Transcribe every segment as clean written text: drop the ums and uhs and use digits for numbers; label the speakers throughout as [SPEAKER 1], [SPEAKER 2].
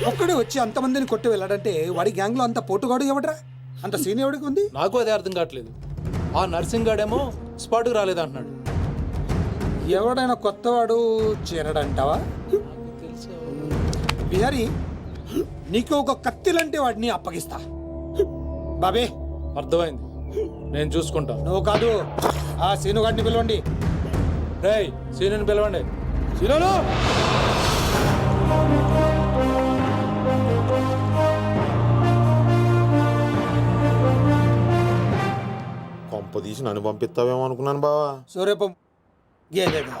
[SPEAKER 1] ఒక్కడే వచ్చి అంతమందిని కొట్టి వెళ్ళాడంటే వాడి గ్యాంగ్ లో అంత పోటుగాడు ఎవడరా? అంత సీన్ ఎవడికి ఉంది?
[SPEAKER 2] నాకు అదే అర్థం కావట్లేదు. ఆ నర్సింగ్ గాడేమో స్పాట్కి రాలేదంటున్నాడు.
[SPEAKER 1] ఎవడైనా కొత్తవాడు చేరడంటావా? బిహారీ, నీకు ఒక కత్తిలంటే వాడిని అప్పగిస్తా. బాబే,
[SPEAKER 2] అర్థమైంది, నేను చూసుకుంటా.
[SPEAKER 1] నువ్వు కాదు, ఆ సీనుగాడిని పిలవండి.
[SPEAKER 2] రేయ్, సీనుని పిలవండి.
[SPEAKER 1] సీనును
[SPEAKER 3] కొంప తీసి నన్ను పంపిస్తావేమో అనుకున్నాను బావా.
[SPEAKER 1] సూర్యపం గేదెగా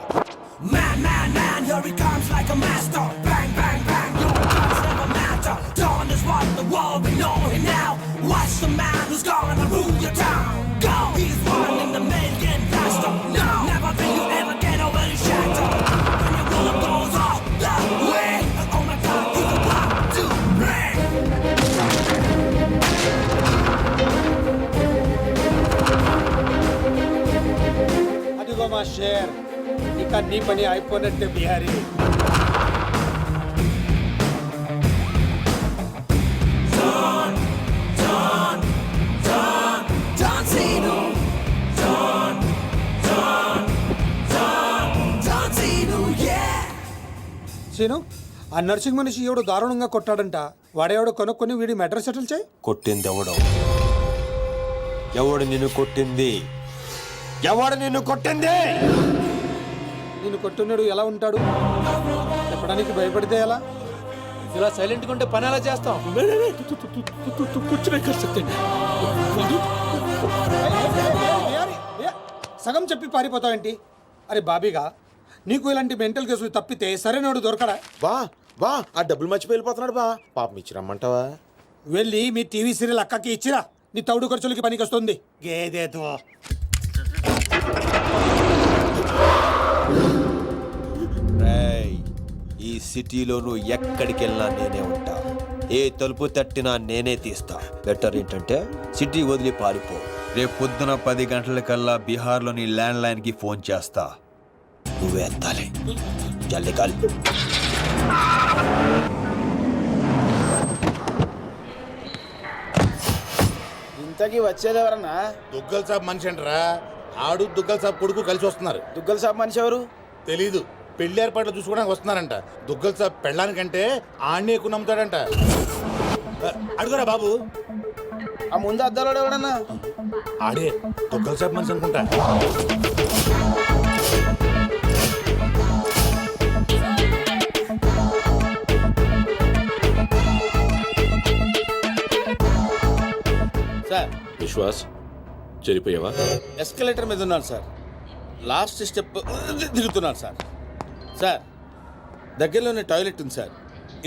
[SPEAKER 4] Man, man, man, here he comes like a master. Bang, bang, bang, your guns never matter. Dawn is what the world, we know him now. Watch the man who's gonna rule your town. Go! He's one in the million blaster. No! Never think you ever get over his shadow. When your bullet goes off the way. Oh my God, he's the one to bring.
[SPEAKER 1] అదిగో మా share, ఇక నీ పని అయిపోయినట్టే Bihari.
[SPEAKER 4] John Cena. John Cena, yeah.
[SPEAKER 1] Seenu, ఆ nursing మనిషి ఎవడు దారుణంగా కొట్టాడంట. వాడేవాడు కొనుక్కొని వీడి మ్యాటర్ సెటిల్ చేయి.
[SPEAKER 3] కొట్టింది ఎవడు? ఎవడు నిన్ను కొట్టింది? ఎవడు నిన్ను కొట్టింది?
[SPEAKER 1] నేను కొట్టున్నాడు ఎలా ఉంటాడు చెప్పడానికి భయపడితే ఎలా?
[SPEAKER 2] ఇలా సైలెంట్గా ఉంటే పని ఎలా చేస్తాం?
[SPEAKER 1] సగం చెప్పి పారిపోతావేంటి? అరే బాబీగా, నీకు ఇలాంటి మెంటల్ కేసులు తప్పితే సరైనోడు దొరకడా?
[SPEAKER 3] బా ఆ డబ్బులు మర్చిపోయి వెళ్ళిపోతున్నాడు బా. పాపం ఇచ్చిరమ్మంటావా?
[SPEAKER 1] వెళ్ళి మీ టీవీ సీరియల్ అక్కకి ఇచ్చిరా, నీ తౌడు ఖర్చులకి పనికి వస్తుంది. గేదేతో
[SPEAKER 3] ఈ సిటీలో నువ్వు ఎక్కడికి వెళ్ళినా నేనే ఉంటా. ఏ తలుపు తట్టినా నేనే తీస్తా. బెటర్ ఏంటంటే సిటీ వదిలి పారిపో. రేపు పొద్దున 10 గంటలకల్లా బీహార్లోని ల్యాండ్ లైన్ కి ఫోన్ చేస్తా. నువ్వే ఎత్తాలి. జల్ది కాలి.
[SPEAKER 5] ఇంతకీ వచ్చేది ఎవరన్నా?
[SPEAKER 6] దుగ్గల్ సాబ్ మనిషి అంటారా? ఆడు దుగ్గల్ సాబ్ కొడుకు కలిసి వస్తున్నారు.
[SPEAKER 5] దుగ్గల్ సాబ్ మనిషి ఎవరు?
[SPEAKER 6] తెలీదు. పెళ్లి ఏర్పాట్లు చూసుకోవడానికి వస్తున్నారంట. దుగ్గల్ సాబ్ పెళ్ళానికంటే ఆడిని ఎక్కువ నమ్ముతాడంట. అడుగురా బాబు.
[SPEAKER 5] ఆ ముందు అద్దాలోడు ఎవడన్నా?
[SPEAKER 6] ఆడే దుగ్గల్ సాబ్ మనిషి అనుకుంటా.
[SPEAKER 7] సార్,
[SPEAKER 8] విశ్వాస్, చెరిపోయావా?
[SPEAKER 7] ఎస్కలేటర్ మీద ఉన్నాను సార్. లాస్ట్ స్టెప్ దిగుతున్నాను సార్. సార్, దగ్గరలోనే టాయిలెట్ ఉంది సార్.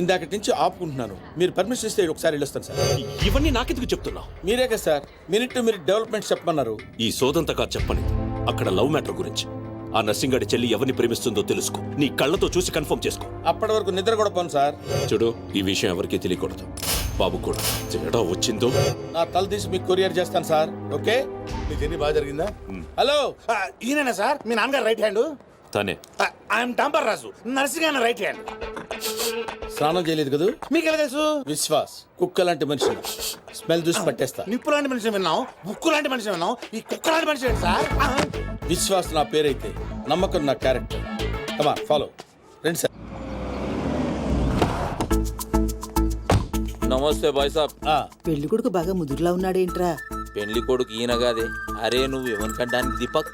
[SPEAKER 7] ఇందాకటి నుంచి ఆపుకుంటున్నాను. మీరు పర్మిషన్ ఇస్తే ఒకసారి వెళ్ళొస్తాను సార్.
[SPEAKER 8] ఇవన్నీ నాకెందుకు చెప్తున్నావు?
[SPEAKER 7] మీరే కదా sir minute to minute development చెప్పమన్నారు.
[SPEAKER 8] ఈ సోదంతగా చెప్పని అక్కడ లవ్ మ్యాటర్ గురించి. ఆ నర్సింగాడి చెల్లి ఎవరిని ప్రేమిస్తుందో తెలుసుకో. నీ కళ్ళతో చూసి కన్ఫర్మ్ చేసుకో.
[SPEAKER 7] అప్పటి వరకు నిద్ర కూడా పోను సార్.
[SPEAKER 8] చూడు, ఈ విషయం ఎవరికీ తెలియకూడదు. బాబు కూడా తేడా వచ్చిందో
[SPEAKER 7] నా తల తీసి మీకు కొరియర్ చేస్తాను సార్. ఓకే?
[SPEAKER 6] మీ జర్నీ బాగా జరిగిందా?
[SPEAKER 7] హలో,
[SPEAKER 6] ఈయన సార్ మీ నాన్నగారు రైట్ హ్యాండ్.
[SPEAKER 8] తనే.
[SPEAKER 6] I'm Tambar Raju, Narsing right hand.
[SPEAKER 7] స్నానం చేయలేదు కదా?
[SPEAKER 6] మీకు ఎలా తెలుసు?
[SPEAKER 7] విశ్వాస్ కుక్క లాంటి మనిషి. స్మెల్ చూసి పట్టేస్తా.
[SPEAKER 6] నిప్పు లాంటి మనిషి విన్నాం, ఉక్కు లాంటి మనిషి విన్నాం, ఈ కుక్క లాంటి మనిషి ఏంటి సార్?
[SPEAKER 7] విశ్వాస్ నా పేరైతే నమ్మకం నా క్యారెక్టర్. Come on follow. రండి సార్.
[SPEAKER 9] నమస్తే బాయ్ సాబ్.
[SPEAKER 10] పెళ్లి కొడుకు బాగా ముదురులా ఉన్నాడేంట్రా?
[SPEAKER 9] పెళ్లి కొడుకు ఈయనగాదే. అరే నువ్వు ఎవరికంటానికి దీపక్?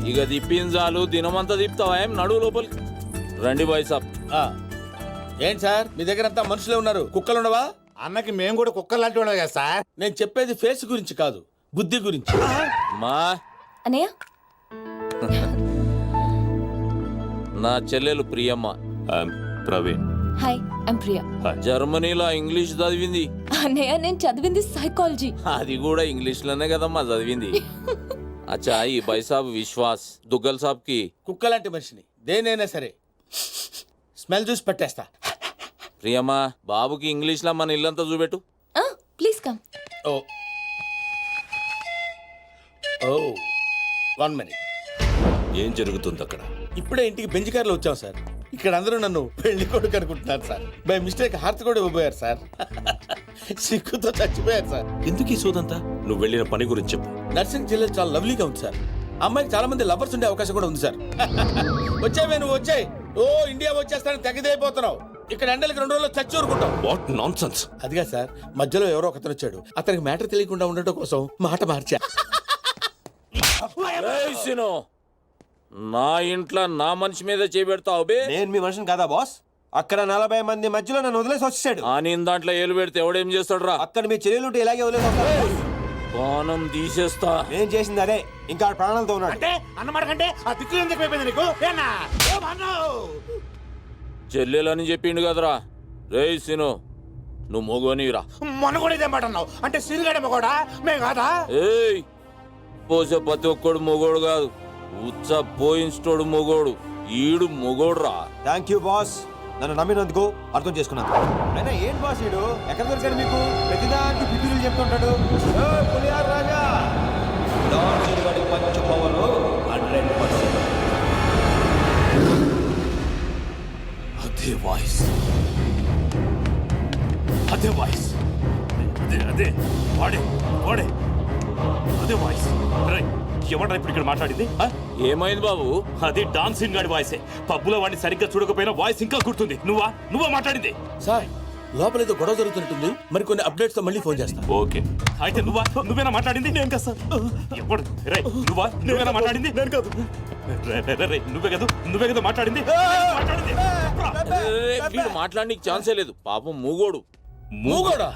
[SPEAKER 9] ఇక దిప్పిన చాలు, దినమంతా దిప్తావా? ఏం నడువు లోపలికి రండి బాయ్ సాబ్.
[SPEAKER 7] ఏంటి సార్ మీ దగ్గర అంతా మనుషులే ఉన్నారు, కుక్కలు ఉండవా?
[SPEAKER 6] అన్నకి మేము కూడా కుక్క లాంటి వాళ్ళం కదా సార్.
[SPEAKER 7] నేను చెప్పేది ఫేస్ గురించి కాదు, బుద్ధి గురించి.
[SPEAKER 9] మా
[SPEAKER 11] అన్నయ్య,
[SPEAKER 9] నా చెల్లెలు ప్రియమ్మ.
[SPEAKER 8] ప్రవీణ్.
[SPEAKER 11] Hi, I'm Priya.
[SPEAKER 9] జర్మనీలో ఇంగ్లీష్ చదివింది.
[SPEAKER 11] అన్నయ్య, నేను చదివింది సైకాలజీ.
[SPEAKER 9] అది కూడా ఇంగ్లీష్ లోనే కదమ్మా చదివింది. అచ్చా, ఈ బాయ్ సాబ్ విశ్వాస్ దుగ్గల్ సాబ్ కి
[SPEAKER 7] కుక్క లాంటి మనిషిని. దేనైనా సరే స్మెల్ చూసి పట్టేస్తా.
[SPEAKER 9] ప్రియమ్మా, బాబుకి ఇంగ్లీష్ లో మన ఇల్లంతా చూపెట్టు.
[SPEAKER 11] Please come.
[SPEAKER 7] ఓ ఓ 1 minute.
[SPEAKER 8] ఏం జరుగుతుంది అక్కడ?
[SPEAKER 7] ఇప్పుడే ఇంటికి బెంచ్ కార్లో వచ్చాం సార్. ఇక్కడ అందరూ నన్ను పెళ్లి కొడుకు అనుకుంటున్నారు సార్. బై మిస్టేక్ హార్ట్ కూడా ఇవ్వబోయారు సార్. సిక్కుతో చచ్చిపోయారు సార్.
[SPEAKER 8] ఎందుకు ఈ సోదంతా? నువ్వు వెళ్ళిన పని గురించి చెప్పు.
[SPEAKER 7] నర్సింగ్ జిల్లా చాలా లవ్లీగా ఉంది సార్. అమ్మాయికి చాలా మంది లవర్స్ ఉండే అవకాశం కూడా ఉంది సార్. వచ్చావే నువ్వు వచ్చాయి. ఓ ఇండియా వచ్చేస్తానని తెగదైపోతున్నావు. ఇక్కడ ఎండలకి 2 రోజుల్లో చచ్చి ఊరుకుంటాం.
[SPEAKER 8] What nonsense.
[SPEAKER 7] అదిగా సార్, మధ్యలో ఎవరో ఒకతను వచ్చాడు. అతనికి మ్యాటర్ తెలియకుండా ఉండటం కోసం మాట మార్చా.
[SPEAKER 9] ఏయ్ సీను, నా ఇంట్లో నా మనిషి మీద చేపెడతావు బే.
[SPEAKER 3] నేను మీ మనిషిని కదా బాస్. అక్కడ 40 మంది మధ్యలో నన్ను వదిలేసి వచ్చేసాడు.
[SPEAKER 9] ఆ నేను దాంట్లో ఏలు పెడితే ఎవడేం చేస్తాడు రా?
[SPEAKER 3] అక్కడ మీ చెల్లెలు ఇలాగే వదిలేసి వస్తాడు.
[SPEAKER 9] పానం తీసేస్తా.
[SPEAKER 3] నేను చేసింది అదే, ఇంకా ఆడు ప్రాణాలతో ఉన్నాడు.
[SPEAKER 6] అంటే అన్నమాట కంటే ఆ తిట్లు ఎందుకు అయిపోయింది నీకు? ఏనా? ఓ మన్నో!
[SPEAKER 9] చెల్లెలని చెప్పిండు కదరా. రేయ్ సీను, నువ్వు మొగోనిరా.
[SPEAKER 6] మొన్న కూడా ఇదే మాట అన్నావు. అంటే సిరిగాడేమో కూడా మేము కాదా?
[SPEAKER 9] ఏయ్, పోసే ప్రతి ఒక్కడు మొగోడు కాదు, ఉచ్చ పోయించోడు మొగోడు. ఈడు మొగోడు రా.
[SPEAKER 3] థ్యాంక్ యూ బాస్, నన్ను నమ్మినందుకు, అర్థం చేసుకున్నాను. అయినా ఏంటి బాస్ ఈడు ఎక్కడ దొరికాడు మీకు? ప్రతిదానికి పిపిలు చెప్తుంటాడు. పులియార్ రాజా పంచ పవర్ 100%.
[SPEAKER 8] అదే వాయిస్, అదే వాయిస్, అదే అదే వాడే వాడే అదే వాయిస్. ఎవడ్రా ఇప్పుడు ఇక్కడ మాట్లాడింది?
[SPEAKER 9] ఏమైంది బాబు?
[SPEAKER 8] అది డాన్సింగ్ గాడి వాయిసే. పబ్బులో వాడిని సరిగ్గా చూడకపోయినా వాయిస్ ఇంకా గుర్తుంది. నువ్వా మాట్లాడింది?
[SPEAKER 7] సార్ లోపల ఏదో గొడవ జరుగుతున్నట్టుంది. మరి కొన్ని అప్డేట్స్ తో మళ్ళీ ఫోన్ చేస్తా.
[SPEAKER 8] ఓకే, అయితే నువ్వేనా మాట్లాడింది? నేను కాదు సార్. ఎవడు రే? నువ్వేనా మాట్లాడింది? నేను కాదు. నువ్వే కదా మాట్లాడింది.
[SPEAKER 9] వీడు మాట్లాడడానికి ఛాన్సే లేదు. పాపం మూగోడు.
[SPEAKER 7] మూగోడా?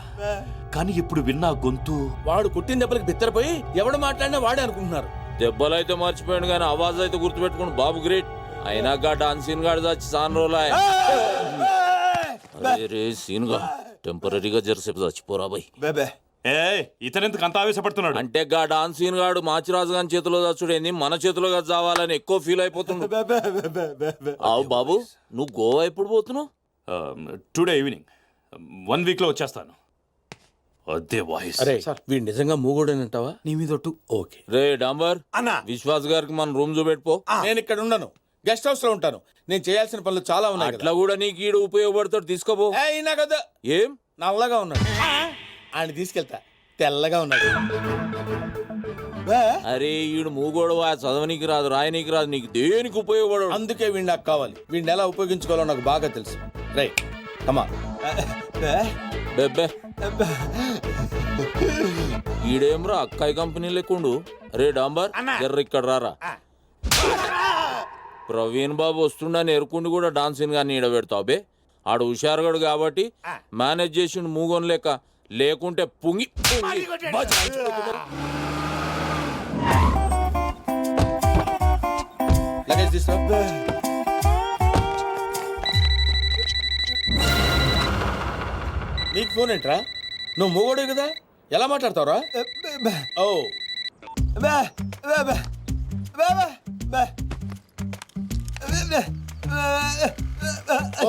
[SPEAKER 8] కానీ ఇప్పుడు విన్నా గొంతు.
[SPEAKER 7] వాడు కుట్టిన దెబ్బలకి బిత్తరపోయి ఎవడు మాట్లాడినా వాడే అనుకుంటున్నారు.
[SPEAKER 9] దెబ్బలైతే మర్చిపోయాడు కానీ ఆవాజ్ అయితే గుర్తుపెట్టుకుని బాబు గ్రేట్. అయినా డాన్సీన్ గాడు చచ్చి సాన్ రోజులు. రే సీన్గా టెంపరీగా జరసేపు చచ్చిపోరా బై.
[SPEAKER 8] ఇతనెందుకు అంత ఆవేశపడుతున్నాడు?
[SPEAKER 9] అంటే గా డాన్సీన్ గాడు మాచిరాజు గారి చేతిలో చచ్చుడేంది, మన చేతిలో చావాలని ఎక్కువ ఫీల్ అయిపోతున్నాడు. అవు బాబు, నువ్వు గోవా ఎప్పుడు పోతున్నావు?
[SPEAKER 8] Today evening. 1 వీక్ లో వచ్చేస్తాను. అదే వాయిస్.
[SPEAKER 7] అరే వీడు నిజంగా మూగోడేనంటావా? నీ మీద ఒట్టు. ఓకే
[SPEAKER 9] రే డాంబర్
[SPEAKER 6] అన్నా,
[SPEAKER 9] విశ్వాస్ గారికి మన రూమ్ చూపెట్టుకో.
[SPEAKER 7] నేను ఇక్కడ ఉండను, గెస్ట్ హౌస్ లో ఉంటాను. నేను చేయాల్సిన పనులు చాలా ఉన్నాయి.
[SPEAKER 9] అట్లా కూడా నీకు ఈడు ఉపయోగపడతాడు, తీసుకోపో.
[SPEAKER 7] అయినా కదా
[SPEAKER 9] ఏం
[SPEAKER 7] నల్లగా ఉన్నాడు, ఆయన తీసుకెళ్తా. తెల్లగా ఉన్నాడు.
[SPEAKER 9] అరే ఈడు మూగోడు, చదవనీకి రాదు, రాయనీకి రాదు, నీకు దేనికి ఉపయోగపడడు.
[SPEAKER 7] అందుకే వీడు నాకు కావాలి. వీడిని ఎలా ఉపయోగించుకోవాలో నాకు బాగా తెలుసు. రైట్ కమా.
[SPEAKER 9] బెబ్బే ఈడేమ్రా అక్కాయి కంపెనీ లేకుండు. రే డాంబర్ ఎర్ర ఇక్కడ రారా. ప్రవీణ్ బాబు వస్తుండని ఎరుకుండి కూడా డాన్సింగ్ గా నీడ పెడతావు బే. ఆడు హుషారుగాడు కాబట్టి మేనేజ్ చేసిండు మూగోన్ లేకుంటే పుంగి
[SPEAKER 7] లగేజ్ తీసుకో. నీకు ఫోన్ ఏంట్రా? నువ్వు మూగోడే కదా, ఎలా మాట్లాడతావురా? ఓ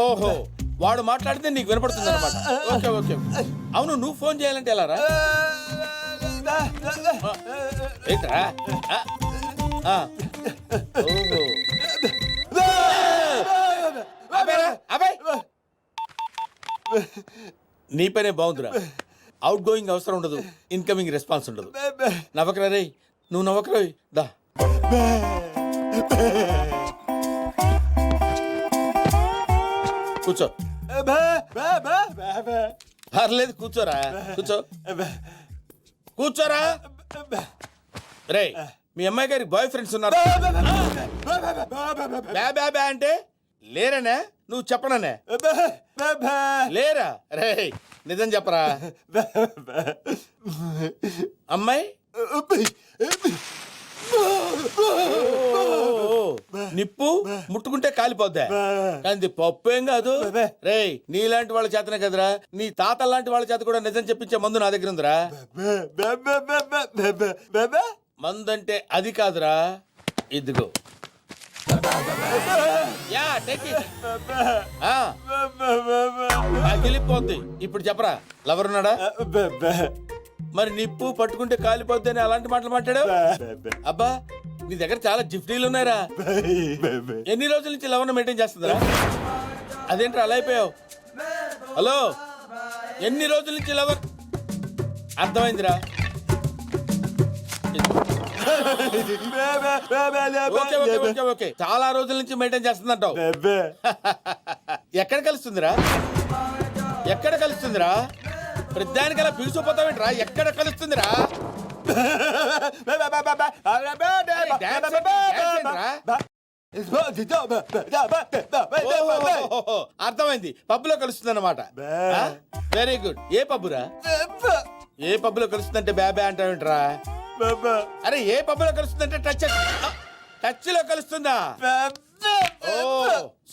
[SPEAKER 7] ఓహో, వాడు మాట్లాడితే నీకు వినపడుతుంది అనమాట. Okay okay. అవును, నువ్వు ఫోన్ చేయాలంటే ఎలా రా? ఏంట్రా? ఓహో, నీ పనే బాగుందిరా. అవుట్ గోయింగ్ అవసరం ఉండదు, ఇన్కమింగ్ రెస్పాన్స్ ఉండదు. నవ్వకరా రే, నువ్వు నవ్వకరా. దా కూర్చో. పర్లేదు కూర్చోరా, కూర్చోరా. రే మీ అమ్మాయి గారికి బాయ్ ఫ్రెండ్స్ ఉన్నారు? బ్యా అంటే లేరనే? నువ్వు చెప్పననే? లేరా? రే నిజం చెప్పరా. అమ్మాయి నిప్పు ముట్టుకుంటే కాలిపోద్దా, కానీ పప్పు ఏం కాదు. రే నీలాంటి వాళ్ళ చేతనే కదరా, నీ తాత లాంటి వాళ్ళ చేత కూడా నిజం చెప్పించే మందు నా దగ్గర ఉందిరా. మందు అంటే అది కాదురా, ఇదిగో. పగిలిపోద్ది. ఇప్పుడు చెప్పరా, లవర్ ఉన్నాడా? మరి నిప్పు పట్టుకుంటే కాలిపోద్ది అని అలాంటి మాటలు మాట్లాడావు. అబ్బా నీ దగ్గర చాలా జిఫ్టీలు ఉన్నాయరా. ఎన్ని రోజుల నుంచి లవర్ మెయింటైన్ చేస్తుందిరా? అదేంట్రా అలా అయిపోయావు? హలో, ఎన్ని రోజుల నుంచి లవర్? అర్థమైందిరా. ఓకే ఓకే ఓకే ఓకే, చాలా రోజుల నుంచి మెయింటైన్ చేస్తుందంటావు. ఎక్కడ కలుస్తుందిరా? ఎక్కడ కలుస్తుందిరా? ప్రతిదానికలా పిలిచిపోతావేంట్రా? ఎక్కడ కలుస్తుందిరా? అర్థమైంది, పబ్బులో కలుస్తుంది అనమాట. Very good. ఏ పబ్బురా? ఏ పబ్బులో కలుస్తుందంటే బ్యాబే అంటావేంట్రా? అరే ఏ పబ్బులో కలుస్తుందంటే టచ్ టచ్ లో కలుస్తుందా? ఓ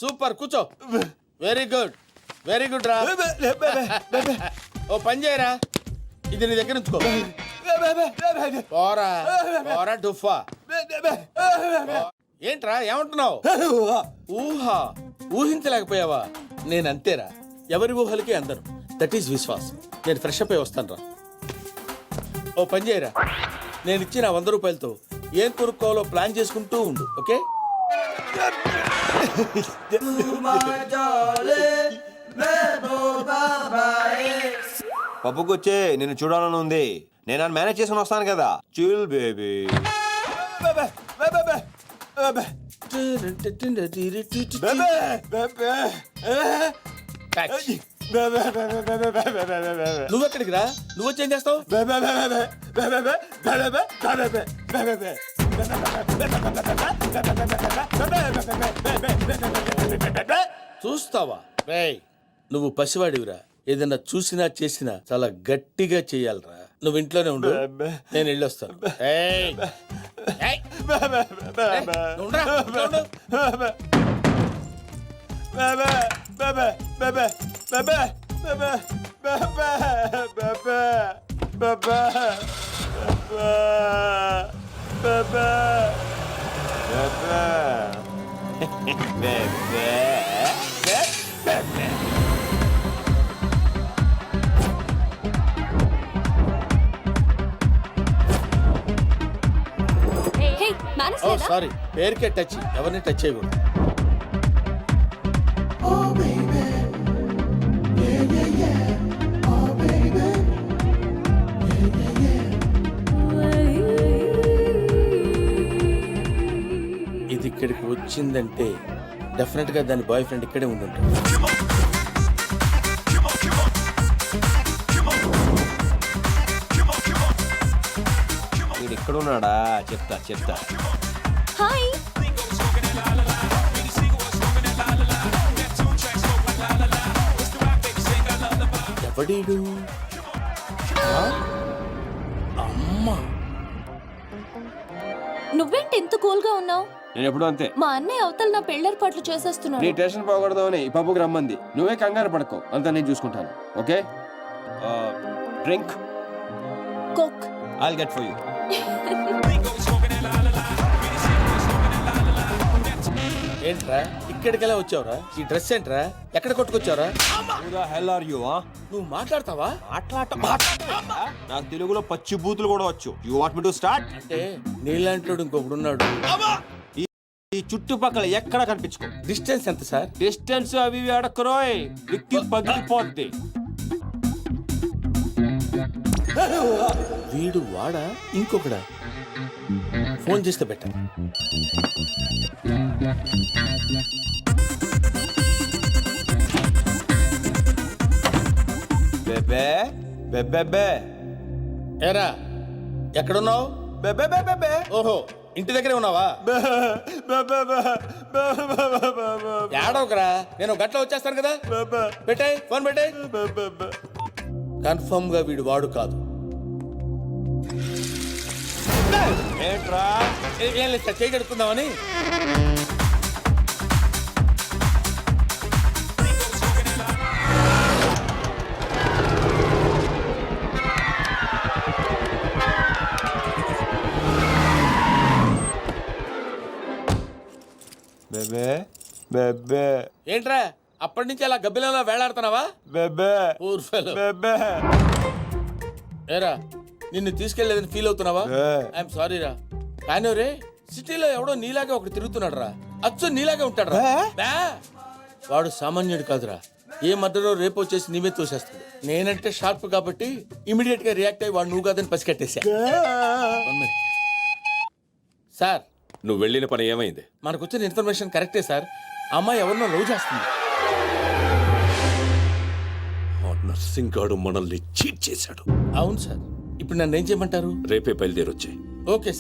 [SPEAKER 7] సూపర్, కూర్చో. వెరీ గుడ్, వెరీ గుడ్ రా. ఓ పని చేయరా, ఇది నీ దగ్గర ఉంచుకో. పోరా పోరా డుఫా. ఏంట్రా ఏమంటున్నావు? ఊహా ఊహించలేకపోయావా? నేను అంతేరా, ఎవరి ఊహలకి అందరు. That is Vishwas. నేను ఫ్రెష్ అప్ అయి వస్తాను రా. ఓ పని చేయరా, నేను ఇచ్చిన 100 రూపాయలతో ఏం కొనుక్కోవాలో ప్లాన్ చేసుకుంటూ ఉండు. ఓకే?
[SPEAKER 3] పప్పుకొచ్చే నిన్ను చూడాలని ఉంది. నేను నన్ను మేనేజ్ చేసుకుని వస్తాను కదా. Chill baby.
[SPEAKER 7] నువ్వెక్కడికి రా? నువ్వు వచ్చి ఏం చేస్తావు? చూస్తావా? రేయ్, నువ్వు పసివాడివిరా. ఏదన్నా చూసినా చేసినా చాలా గట్టిగా చెయ్యాలరా. నువ్వు ఇంట్లోనే ఉండు, నేను వెళ్ళొస్తాను. ఏయ్, ఏయ్, నువ్వు ఉండరా, ఇంట్లో ఉండు.
[SPEAKER 11] హే మేనేజ్
[SPEAKER 7] ఓ
[SPEAKER 11] లేదా?
[SPEAKER 7] సారీ, పేరుకే టచ్, ఎవరిని టచ్ చేయకూడదు. ఇది ఇక్కడికి వచ్చిందంటే డెఫినెట్ గా దాని బాయ్ ఫ్రెండ్ ఇక్కడే ఉండుంటాడు.
[SPEAKER 3] వీడు ఇక్కడ ఉన్నాడా? చెప్తా చెప్తా.
[SPEAKER 11] హాయ్.
[SPEAKER 7] ఎవడీడు? అమ్మా,
[SPEAKER 11] నువ్వేంటి ఇంత కూల్ గా ఉన్నావు?
[SPEAKER 3] నేను ఎప్పుడు అంతే.
[SPEAKER 11] మా అన్నయ్య అవతల నా పెళ్ళేర్పాట్లు
[SPEAKER 3] నీ
[SPEAKER 11] చేసేస్తున్నాడు.
[SPEAKER 3] టెన్షన్ పోకూడదని ఈ పప్పుకి రమ్మంది. నువ్వే కంగారు పడుకో, అంతా నేను చూసుకుంటాను. Okay? Drink
[SPEAKER 11] coke.
[SPEAKER 3] I'll get for you.
[SPEAKER 7] ఏంట్రా ఇక్కడికి ఎలా వచ్చావురా? ఈ డ్రెస్ ఏంట్రా? ఎక్కడ కొట్టుకొచ్చావురా?
[SPEAKER 3] Who the hell are you, huh?
[SPEAKER 7] నువ్వు మాట్లాడతావా?
[SPEAKER 3] నాకు తెలుగులో పచ్చి బూతులు కూడా వచ్చు. You want me to start?
[SPEAKER 7] అంటే నీలాంటి ఇంకొకడు ఉన్నాడు.
[SPEAKER 3] ఈ చుట్టుపక్కల ఎక్కడ కనిపించుకో.
[SPEAKER 7] డిస్టెన్స్ ఎంత సార్?
[SPEAKER 3] డిస్టెన్స్ అవి ఇవి అడక్కరోయ్, విక్కి పగిలిపోద్ది.
[SPEAKER 7] వీడు వాడా ఇంకొకడా? ఫోన్ చేస్తే బెటర్.
[SPEAKER 3] బెబే బెబెబే.
[SPEAKER 7] ఏరా ఎక్కడున్నావు?
[SPEAKER 3] బెబెబెబెబే.
[SPEAKER 7] ఓహో, ఇంటి దగ్గరే ఉన్నావా? ఏడవకరా, నేను గట్ల వచ్చేస్తాను కదా. పెట్టాయి ఫోన్, పెట్టాయి. కన్ఫర్మ్ గా వీడు వాడు కాదు.
[SPEAKER 3] ఏంట్రా?
[SPEAKER 7] ఏం లేదు సార్, చేయగడుకుందామని.
[SPEAKER 3] బెబే బెబే.
[SPEAKER 7] ఏంట్రా అప్పటి నుంచి అలా గబ్బిలంలో వేలాడుతున్నావా?
[SPEAKER 3] బెబే
[SPEAKER 7] పూర్ ఫెలో.
[SPEAKER 3] బెబే.
[SPEAKER 7] ఏరా నిన్ను తీసుకెళ్లేదని ఫీల్ అవుతున్నావా? ఐఎమ్ సారీ రా. కానీ రే సిటీలో ఎవడో నీలాగే ఒకటి తిరుగుతున్నాడు రా, అచ్చు నీలాగే ఉంటాడు రా. బే. వాడు సామాన్యుడు కాదురా, ఏ మర్డరో రేపు వచ్చేసి నీవే తోసేస్తాడు. నేనంటే షార్ప్ కాబట్టి ఇమీడియట్ గా రియాక్ట్ అయ్యి వాడు నువ్వు కాదని పసికట్టేశా. సార్,
[SPEAKER 8] నువ్వు వెళ్ళిన పని ఏమైంది?
[SPEAKER 7] మనకు వచ్చిన ఇన్ఫర్మేషన్ కరెక్టే సార్. అమ్మాయి ఎవరినో లవ్ చేస్తుంది.
[SPEAKER 8] ఆ నర్సింగ్ గాడు మనల్ని చీట్ చేశాడు.
[SPEAKER 7] అవును సార్. ఇప్పుడు నన్ను ఏం చేయమంటారు?
[SPEAKER 8] రేపే బయలుదేరొచ్చాయి.
[SPEAKER 7] Okay sir.